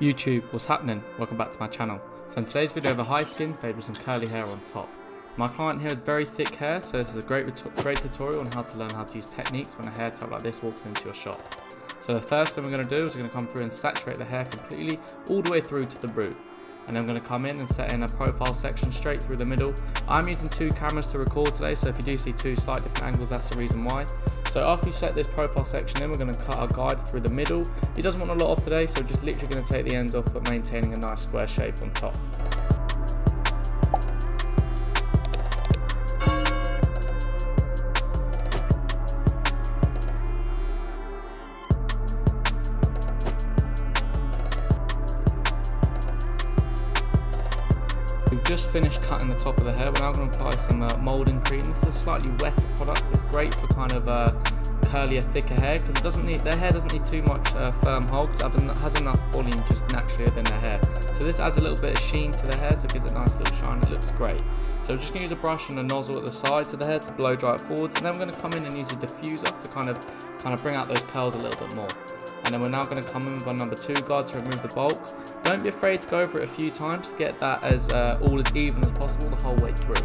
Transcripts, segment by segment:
YouTube, what's happening? Welcome back to my channel. So in today's video I have a high skin fade with some curly hair on top. My client here has very thick hair, so this is a great tutorial on how to learn how to use techniques when a hair type like this walks into your shop. So the first thing we're going to do is we're going to come through and saturate the hair completely all the way through to the root. And then I'm going to come in and set in a profile section straight through the middle. I'm using two cameras to record today, so if you do see two slight different angles, that's the reason why. So after you set this profile section in, we're going to cut our guide through the middle. He doesn't want a lot off today, so we're just literally going to take the ends off but maintaining a nice square shape on top. We've just finished cutting the top of the hair. We're now going to apply some moulding cream. This is a slightly wetter product. It's great for kind of curlier, thicker hair because their hair doesn't need too much firm hold because it has enough volume just naturally within their hair. So this adds a little bit of sheen to the hair, so it gives it a nice little shine. It looks great. So we're just going to use a brush and a nozzle at the sides of the hair to blow dry it forwards, and then we're going to come in and use a diffuser to kind of bring out those curls a little bit more. And then we're now going to come in with our number 2 guard to remove the bulk. Don't be afraid to go over it a few times to get that as all as even as possible the whole way through.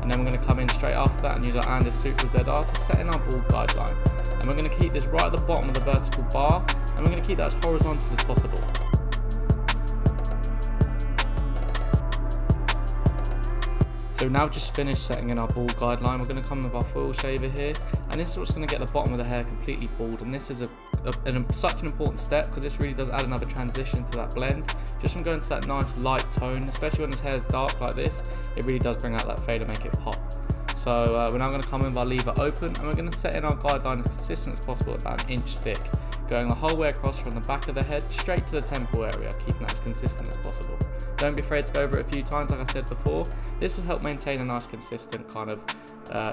And then we're going to come in straight after that and use our Andes Super ZR to set in our bald guideline. And we're going to keep this right at the bottom of the vertical bar, and we're going to keep that as horizontal as possible. So now just finished setting in our bald guideline. We're going to come with our foil shaver here, and this is what's going to get the bottom of the hair completely bald. And this is such an important step because this really does add another transition to that blend. Just from going to that nice light tone, especially when this hair is dark like this, it really does bring out that fade and make it pop. So we're now going to come in with our lever open, and we're going to set in our guideline as consistent as possible, about an inch thick, going the whole way across from the back of the head straight to the temple area, keeping that as consistent as possible. Don't be afraid to go over it a few times like I said before. This will help maintain a nice consistent kind of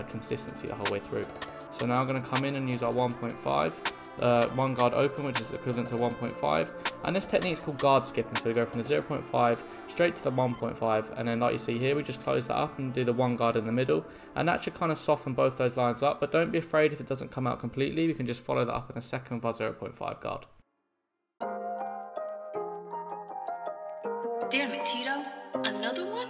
consistency the whole way through. So now I'm going to come in and use our 1.5, one guard open, which is equivalent to 1.5, and this technique is called guard skipping. So we go from the 0.5 straight to the 1.5, and then like you see here, we just close that up and do the one guard in the middle, and that should kind of soften both those lines up. But don't be afraid if it doesn't come out completely, we can just follow that up in a second with our 0.5 guard. Damn it, Tito, another one?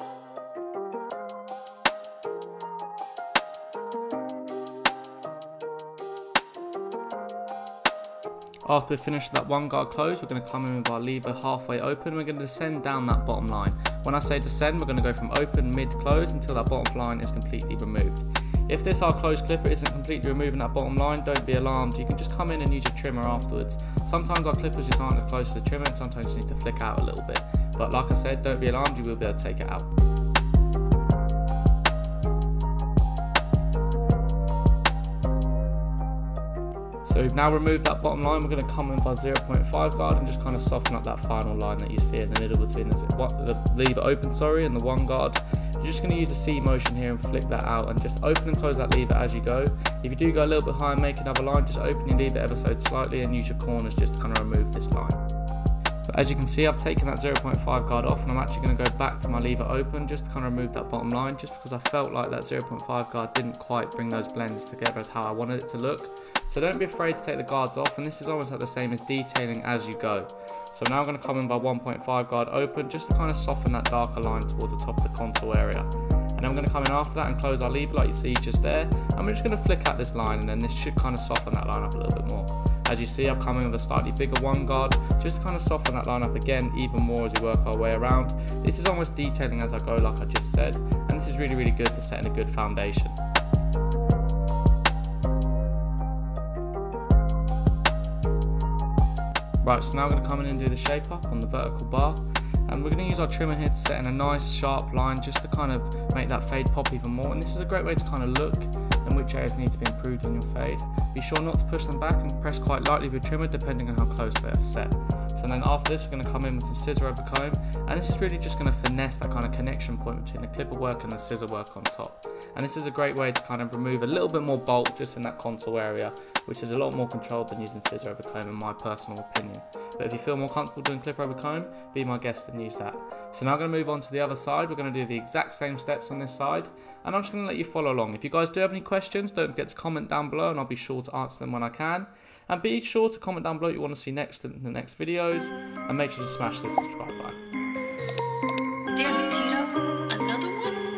After we finish that one guard close, we're going to come in with our lever halfway open. We're going to descend down that bottom line. When I say descend, we're going to go from open, mid, close until that bottom line is completely removed. If this our close clipper isn't completely removing that bottom line, don't be alarmed. You can just come in and use your trimmer afterwards. Sometimes our clippers just aren't as close to the trimmer, and sometimes you need to flick out a little bit. But like I said, don't be alarmed, you will be able to take it out. So we've now removed that bottom line. We're going to come in with our 0.5 guard and just kind of soften up that final line that you see in the middle between the lever open and the one guard. You're just going to use a C motion here and flick that out and just open and close that lever as you go. If you do go a little bit higher and make another line, just open your lever ever so slightly and use your corners just to kind of remove this line. But as you can see, I've taken that 0.5 guard off, and I'm actually going to go back to my lever open just to kind of remove that bottom line, just because I felt like that 0.5 guard didn't quite bring those blends together as how I wanted it to look. So don't be afraid to take the guards off, and this is almost like the same as detailing as you go. So now I'm going to come in by 1.5 guard open just to kind of soften that darker line towards the top of the contour area. And then I'm going to come in after that and close our lever like you see just there, and we're just going to flick out this line, and then this should kind of soften that line up a little bit more. As you see, I've come in with a slightly bigger one guard just to kind of soften that line up again even more as we work our way around. This is almost detailing as I go like I just said, and this is really good to set in a good foundation. Right, so now I'm going to come in and do the shape up on the vertical bar, and we're going to use our trimmer here to set in a nice sharp line just to kind of make that fade pop even more. And this is a great way to kind of look and which areas need to be improved on your fade. Be sure not to push them back and press quite lightly with your trimmer depending on how close they are set. So then after this, we're going to come in with some scissor over comb, and this is really just going to finesse that kind of connection point between the clipper work and the scissor work on top. And this is a great way to kind of remove a little bit more bulk just in that contour area, which is a lot more controlled than using scissor over comb in my personal opinion. But if you feel more comfortable doing clipper over comb, be my guest and use that. So now I'm going to move on to the other side. We're going to do the exact same steps on this side, and I'm just going to let you follow along. If you guys do have any questions, don't forget to comment down below and I'll be sure to answer them when I can. And be sure to comment down below what you want to see next in the next videos, and make sure to smash the subscribe button. Damn it, Tito. Another one?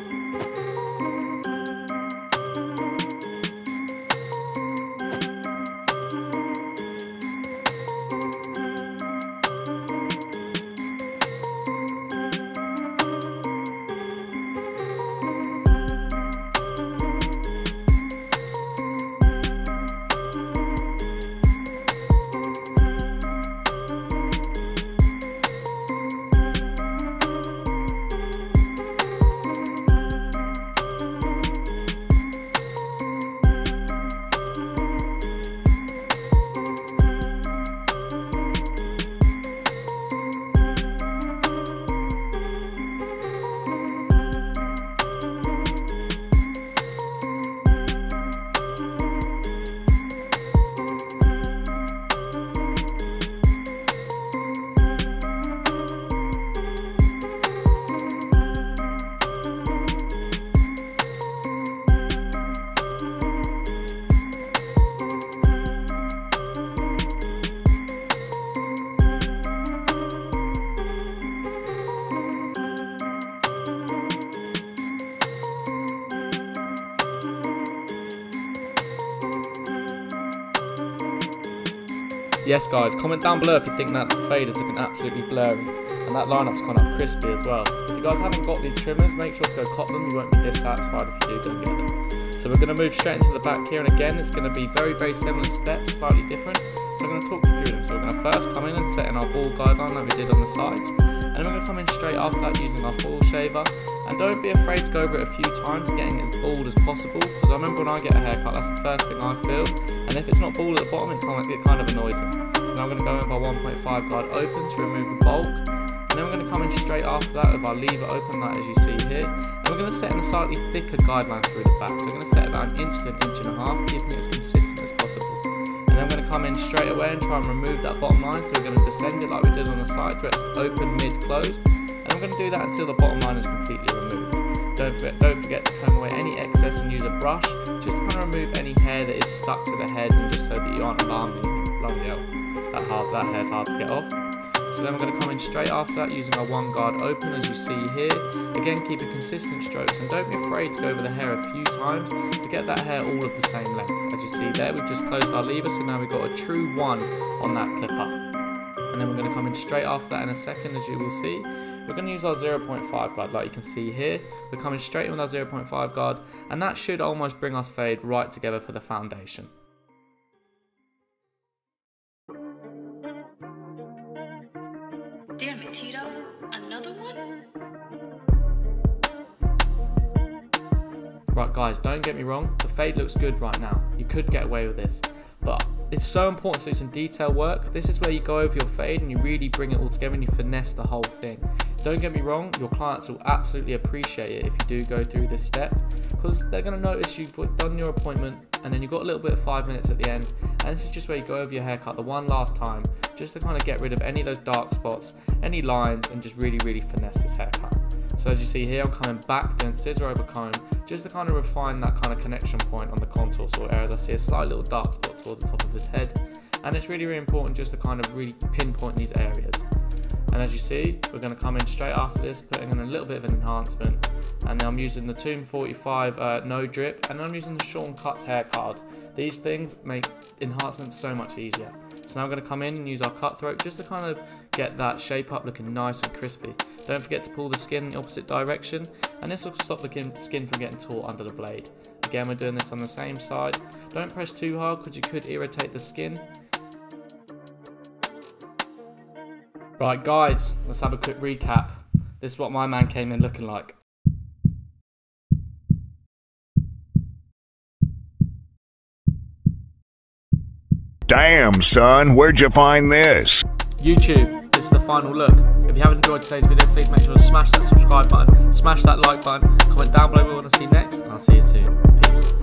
Yes guys, comment down below if you think that fade is looking absolutely blurry and that lineup's kind of crispy as well. If you guys haven't got these trimmers, make sure to go cop them, you won't be dissatisfied if you do go and get them. So we're going to move straight into the back here, and again it's going to be very similar steps, slightly different. So I'm going to talk you through them. So we're going to first come in and set in our ball guideline like we did on the sides, and then we're going to come in straight after that using our full shaver. And don't be afraid to go over it a few times, getting it as bald as possible, because I remember when I get a haircut, that's the first thing I feel, and if it's not bald at the bottom, it kind of annoys me. So now I'm going to go in with our 1.5 guard open to remove the bulk, and then we're going to come in straight after that with our lever open, like as you see here, and we're going to set in a slightly thicker guideline through the back. So we're going to set about an inch to an inch and a half, keeping it as consistent as possible. And then I'm going to come in straight away and try and remove that bottom line, so we're going to descend it like we did on the side, where it's open, mid, closed. And I'm going to do that until the bottom line is completely removed. Don't forget to comb away any excess and use a brush, just to kind of remove any hair that is stuck to the head, and just so that you aren't alarmed and you think, bloody hell, that hair's hard to get off. So then we're going to come in straight after that using our one guard open, as you see here. Again, keeping consistent strokes, and don't be afraid to go over the hair a few times to get that hair all of the same length. As you see there, we've just closed our lever, so now we've got a true 1 on that clip up. And then we're going to come in straight after that in a second, as you will see. We're going to use our 0.5 guard like you can see here. We're coming straight in with our 0.5 guard, and that should almost bring us fade right together for the foundation. Damn it, Tito. Another one? Right guys, don't get me wrong, the fade looks good right now. You could get away with this, but it's so important to do some detail work. This is where you go over your fade and you really bring it all together and you finesse the whole thing. Don't get me wrong, your clients will absolutely appreciate it if you do go through this step, because they're going to notice you've done your appointment and then you've got a little bit of 5 minutes at the end, and this is just where you go over your haircut the one last time, just to kind of get rid of any of those dark spots, any lines, and just really finesse this haircut. So as you see here, I'm coming back, doing scissor over comb, just to kind of refine that kind of connection point on the contour sort of areas. I see a slight little dark spot towards the top of his head, and it's really important just to kind of really pinpoint these areas. And as you see, we're going to come in straight after this, putting in a little bit of an enhancement, and then I'm using the Tomb 45 no drip, and I'm using the Sean Cuts hair card. These things make enhancements so much easier. So now I'm going to come in and use our cutthroat just to kind of get that shape up looking nice and crispy. Don't forget to pull the skin in the opposite direction, and this will stop the skin from getting taut under the blade. Again, we're doing this on the same side. Don't press too hard because you could irritate the skin. Right guys, let's have a quick recap. This is what my man came in looking like. Damn, son, where'd you find this? YouTube, this is the final look. If you haven't enjoyed today's video, please make sure to smash that subscribe button, smash that like button, comment down below what you want to see next, and I'll see you soon. Peace.